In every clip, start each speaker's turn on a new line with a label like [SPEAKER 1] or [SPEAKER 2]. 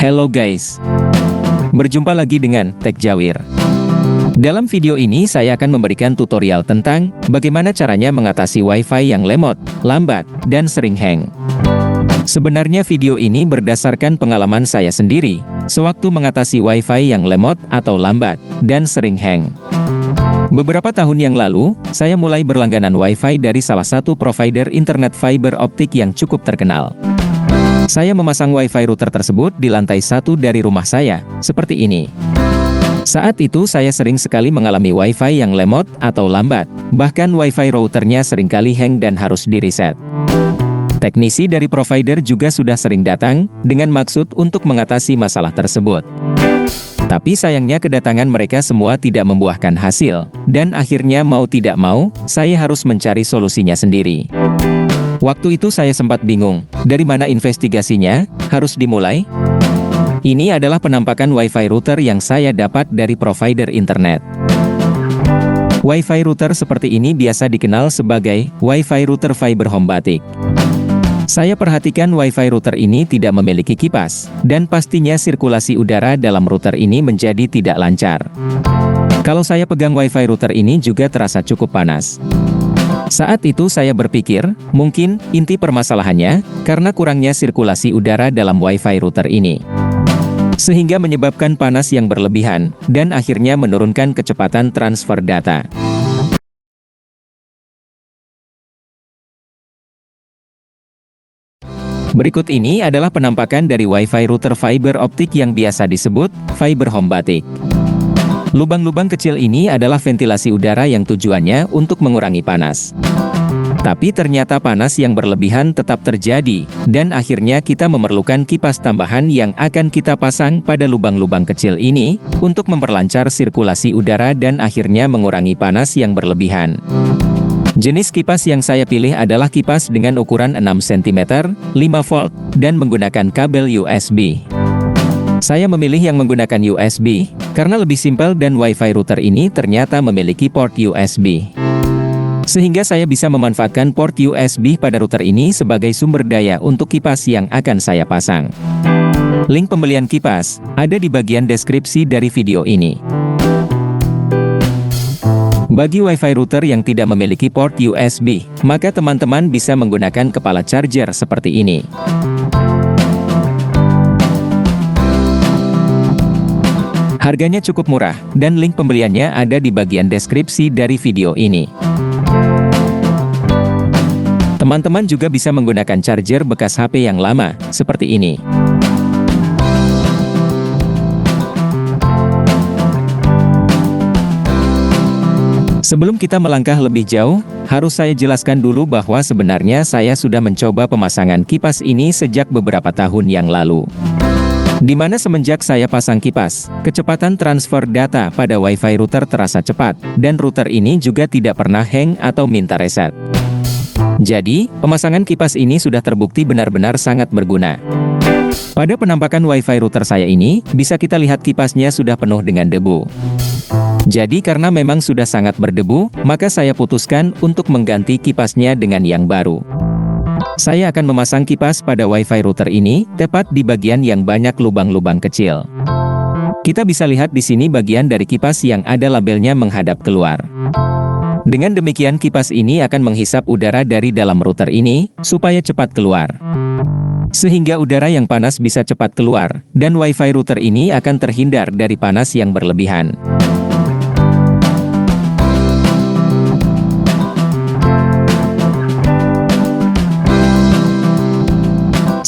[SPEAKER 1] Halo guys, berjumpa lagi dengan Tech Jawir. Dalam video ini saya akan memberikan tutorial tentang bagaimana caranya mengatasi WiFi yang lemot, lambat, dan sering hang. Sebenarnya video ini berdasarkan pengalaman saya sendiri, sewaktu mengatasi WiFi yang lemot atau lambat, dan sering hang. Beberapa tahun yang lalu, saya mulai berlangganan WiFi dari salah satu provider internet fiber optik yang cukup terkenal. Saya memasang WiFi router tersebut di lantai 1 dari rumah saya, seperti ini. Saat itu saya sering sekali mengalami WiFi yang lemot atau lambat, bahkan WiFi routernya seringkali hang dan harus di-reset. Teknisi dari provider juga sudah sering datang, dengan maksud untuk mengatasi masalah tersebut. Tapi sayangnya kedatangan mereka semua tidak membuahkan hasil, dan akhirnya mau tidak mau, saya harus mencari solusinya sendiri. Waktu itu saya sempat bingung, dari mana investigasinya, harus dimulai? Ini adalah penampakan WiFi router yang saya dapat dari provider internet. WiFi router seperti ini biasa dikenal sebagai WiFi router fiber home batik. Saya perhatikan WiFi router ini tidak memiliki kipas, dan pastinya sirkulasi udara dalam router ini menjadi tidak lancar. Kalau saya pegang WiFi router ini juga terasa cukup panas. Saat itu saya berpikir, mungkin inti permasalahannya karena kurangnya sirkulasi udara dalam WiFi router ini, sehingga menyebabkan panas yang berlebihan, dan akhirnya menurunkan kecepatan transfer data. Berikut ini adalah penampakan dari WiFi router fiber optik yang biasa disebut fiber home batik. Lubang-lubang kecil ini adalah ventilasi udara yang tujuannya untuk mengurangi panas. Tapi ternyata panas yang berlebihan tetap terjadi, dan akhirnya kita memerlukan kipas tambahan yang akan kita pasang pada lubang-lubang kecil ini, untuk memperlancar sirkulasi udara dan akhirnya mengurangi panas yang berlebihan. Jenis kipas yang saya pilih adalah kipas dengan ukuran 6 cm, 5 volt, dan menggunakan kabel USB. Saya memilih yang menggunakan USB, karena lebih simpel dan WiFi router ini ternyata memiliki port USB. Sehingga saya bisa memanfaatkan port USB pada router ini sebagai sumber daya untuk kipas yang akan saya pasang. Link pembelian kipas ada di bagian deskripsi dari video ini. Bagi WiFi router yang tidak memiliki port USB, maka teman-teman bisa menggunakan kepala charger seperti ini. Harganya cukup murah, dan link pembeliannya ada di bagian deskripsi dari video ini. Teman-teman juga bisa menggunakan charger bekas HP yang lama, seperti ini. Sebelum kita melangkah lebih jauh, harus saya jelaskan dulu bahwa sebenarnya saya sudah mencoba pemasangan kipas ini sejak beberapa tahun yang lalu. Di mana semenjak saya pasang kipas, kecepatan transfer data pada WiFi router terasa cepat, dan router ini juga tidak pernah hang atau minta reset. Jadi, pemasangan kipas ini sudah terbukti benar-benar sangat berguna. Pada penampakan WiFi router saya ini, bisa kita lihat kipasnya sudah penuh dengan debu. Jadi karena memang sudah sangat berdebu, maka saya putuskan untuk mengganti kipasnya dengan yang baru. Saya akan memasang kipas pada WiFi router ini, tepat di bagian yang banyak lubang-lubang kecil. Kita bisa lihat di sini bagian dari kipas yang ada labelnya menghadap keluar. Dengan demikian kipas ini akan menghisap udara dari dalam router ini, supaya cepat keluar. Sehingga udara yang panas bisa cepat keluar, dan WiFi router ini akan terhindar dari panas yang berlebihan.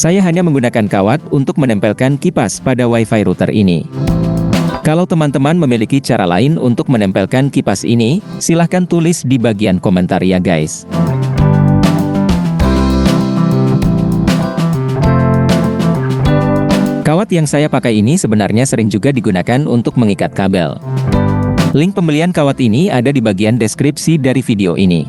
[SPEAKER 1] Saya hanya menggunakan kawat untuk menempelkan kipas pada WiFi router ini. Kalau teman-teman memiliki cara lain untuk menempelkan kipas ini, silahkan tulis di bagian komentar ya guys. Kawat yang saya pakai ini sebenarnya sering juga digunakan untuk mengikat kabel. Link pembelian kawat ini ada di bagian deskripsi dari video ini.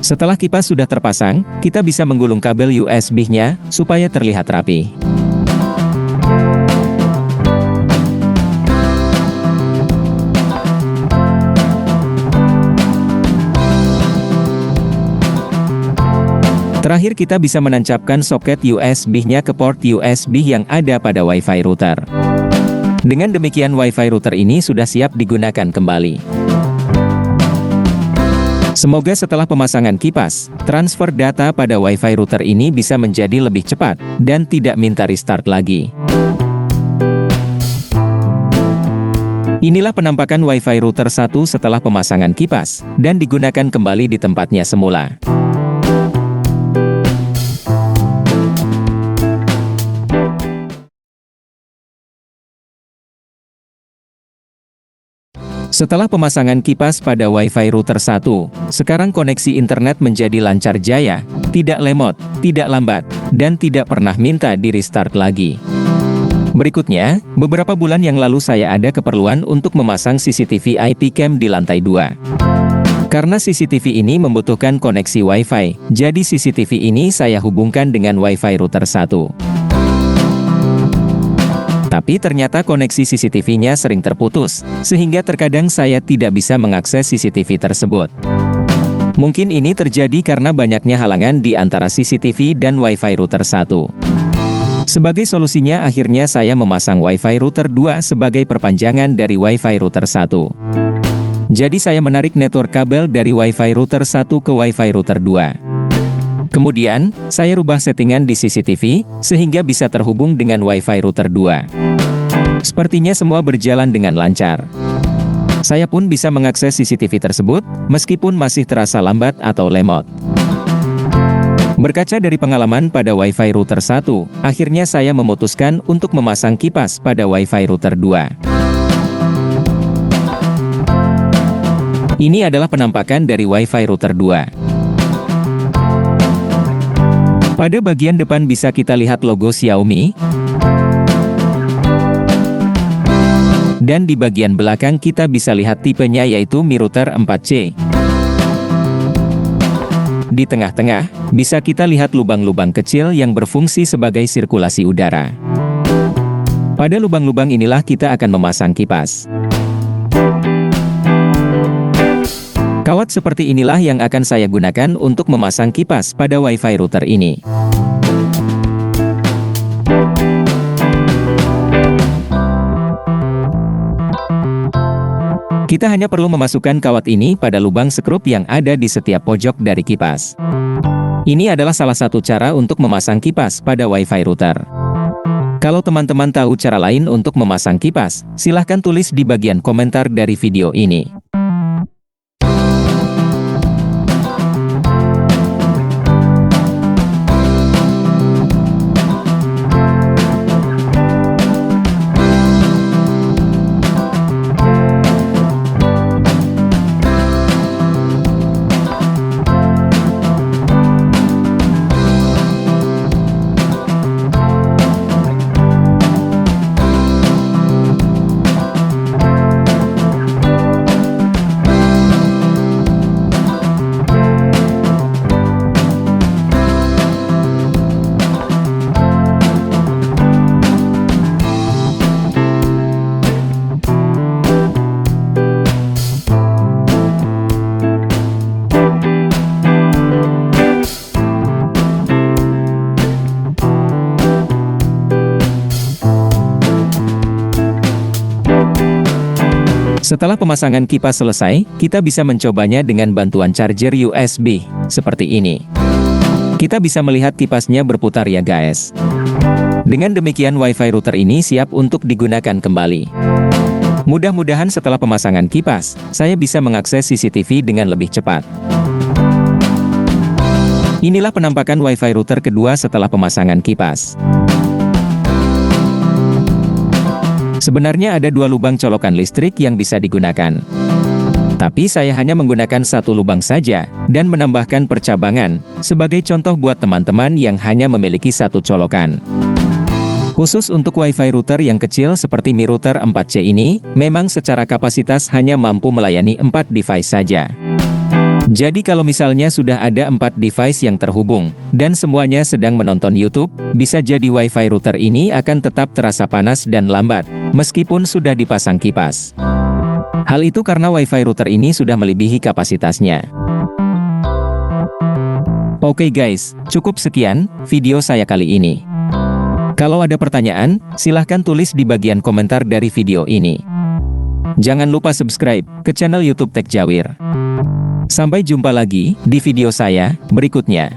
[SPEAKER 1] Setelah kipas sudah terpasang, kita bisa menggulung kabel USB-nya, supaya terlihat rapi. Terakhir kita bisa menancapkan soket USB-nya ke port USB yang ada pada Wi-Fi router. Dengan demikian Wi-Fi router ini sudah siap digunakan kembali. Semoga setelah pemasangan kipas, transfer data pada Wi-Fi router ini bisa menjadi lebih cepat, dan tidak minta restart lagi. Inilah penampakan Wi-Fi router 1 setelah pemasangan kipas, dan digunakan kembali di tempatnya semula. Setelah pemasangan kipas pada Wi-Fi router 1, sekarang koneksi internet menjadi lancar jaya, tidak lemot, tidak lambat, dan tidak pernah minta di restart lagi. Berikutnya, beberapa bulan yang lalu saya ada keperluan untuk memasang CCTV IP cam di lantai 2. Karena CCTV ini membutuhkan koneksi Wi-Fi, jadi CCTV ini saya hubungkan dengan Wi-Fi router 1. Tapi ternyata koneksi CCTV-nya sering terputus, sehingga terkadang saya tidak bisa mengakses CCTV tersebut. Mungkin ini terjadi karena banyaknya halangan di antara CCTV dan Wi-Fi router 1. Sebagai solusinya akhirnya saya memasang Wi-Fi router 2 sebagai perpanjangan dari Wi-Fi router 1. Jadi saya menarik network kabel dari Wi-Fi router 1 ke Wi-Fi router 2. Kemudian, saya rubah settingan di CCTV, sehingga bisa terhubung dengan Wi-Fi router 2. Sepertinya semua berjalan dengan lancar. Saya pun bisa mengakses CCTV tersebut, meskipun masih terasa lambat atau lemot. Berkaca dari pengalaman pada Wi-Fi router 1, akhirnya saya memutuskan untuk memasang kipas pada Wi-Fi router 2. Ini adalah penampakan dari Wi-Fi router 2. Pada bagian depan bisa kita lihat logo Xiaomi. Dan di bagian belakang kita bisa lihat tipenya yaitu Mi Router 4C. Di tengah-tengah, bisa kita lihat lubang-lubang kecil yang berfungsi sebagai sirkulasi udara. Pada lubang-lubang inilah kita akan memasang kipas. Kawat seperti inilah yang akan saya gunakan untuk memasang kipas pada Wi-Fi router ini. Kita hanya perlu memasukkan kawat ini pada lubang skrup yang ada di setiap pojok dari kipas. Ini adalah salah satu cara untuk memasang kipas pada Wi-Fi router. Kalau teman-teman tahu cara lain untuk memasang kipas, silahkan tulis di bagian komentar dari video ini. Setelah pemasangan kipas selesai, kita bisa mencobanya dengan bantuan charger USB, seperti ini. Kita bisa melihat kipasnya berputar ya guys. Dengan demikian Wi-Fi router ini siap untuk digunakan kembali. Mudah-mudahan setelah pemasangan kipas, saya bisa mengakses CCTV dengan lebih cepat. Inilah penampakan Wi-Fi router kedua setelah pemasangan kipas. Sebenarnya ada dua lubang colokan listrik yang bisa digunakan. Tapi saya hanya menggunakan satu lubang saja, dan menambahkan percabangan, sebagai contoh buat teman-teman yang hanya memiliki satu colokan. Khusus untuk Wi-Fi router yang kecil seperti Mi Router 4C ini, memang secara kapasitas hanya mampu melayani 4 device saja. Jadi kalau misalnya sudah ada 4 device yang terhubung, dan semuanya sedang menonton YouTube, bisa jadi Wi-Fi router ini akan tetap terasa panas dan lambat, meskipun sudah dipasang kipas. Hal itu karena Wi-Fi router ini sudah melebihi kapasitasnya. Oke guys, cukup sekian video saya kali ini. Kalau ada pertanyaan, silahkan tulis di bagian komentar dari video ini. Jangan lupa subscribe ke channel YouTube Tech Jawir. Sampai jumpa lagi di video saya berikutnya.